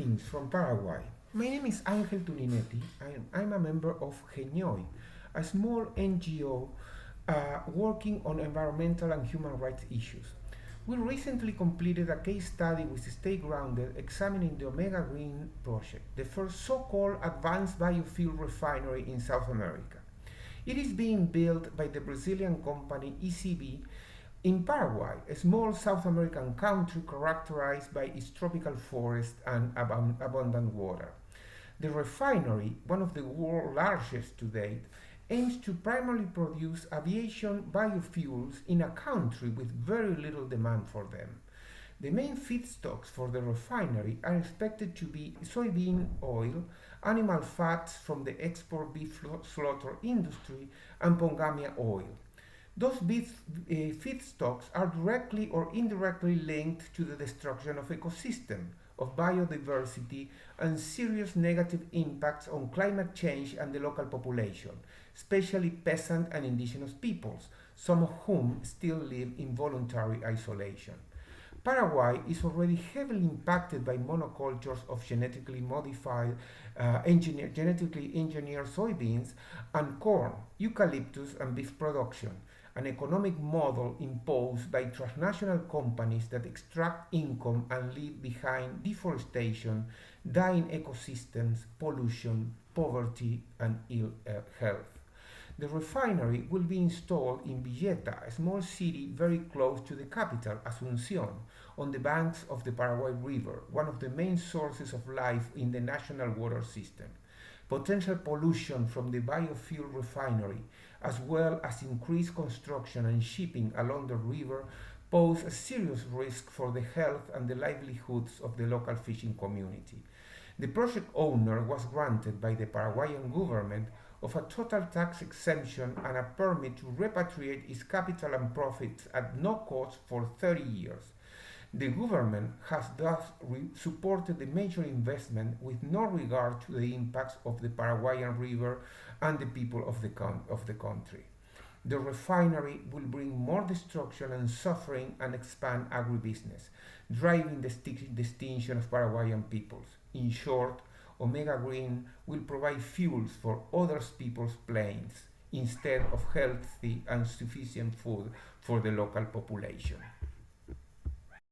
Greetings from Paraguay. My name is Angel Tutinetti and I'm a member of GENIOI, a small NGO working on environmental and human rights issues. We recently completed a case study with Stay Grounded examining the Omega Green project, the first so-called advanced biofuel refinery in South America. It is being built by the Brazilian company ECB in Paraguay, a small South American country characterized by its tropical forest and abundant water. The refinery, one of the world's largest to date, aims to primarily produce aviation biofuels in a country with very little demand for them. The main feedstocks for the refinery are expected to be soybean oil, animal fats from the export beef slaughter industry, and pongamia oil. Those feedstocks are directly or indirectly linked to the destruction of ecosystem, of biodiversity, and serious negative impacts on climate change and the local population, especially peasant and indigenous peoples, some of whom still live in voluntary isolation. Paraguay is already heavily impacted by monocultures of genetically engineered soybeans and corn, eucalyptus, and beef production, an economic model imposed by transnational companies that extract income and leave behind deforestation, dying ecosystems, pollution, poverty, and ill health. The refinery will be installed in Villeta, a small city very close to the capital, Asunción, on the banks of the Paraguay River, one of the main sources of life in the national water system. Potential pollution from the biofuel refinery, as well as increased construction and shipping along the river, pose a serious risk for the health and the livelihoods of the local fishing community. The project owner was granted by the Paraguayan government of a total tax exemption and a permit to repatriate its capital and profits at no cost for 30 years. The government has thus supported the major investment with no regard to the impacts of the Paraguayan River and the people of the country. The refinery will bring more destruction and suffering and expand agribusiness, driving the extinction of Paraguayan peoples. In short, Omega Green will provide fuels for other people's planes instead of healthy and sufficient food for the local population.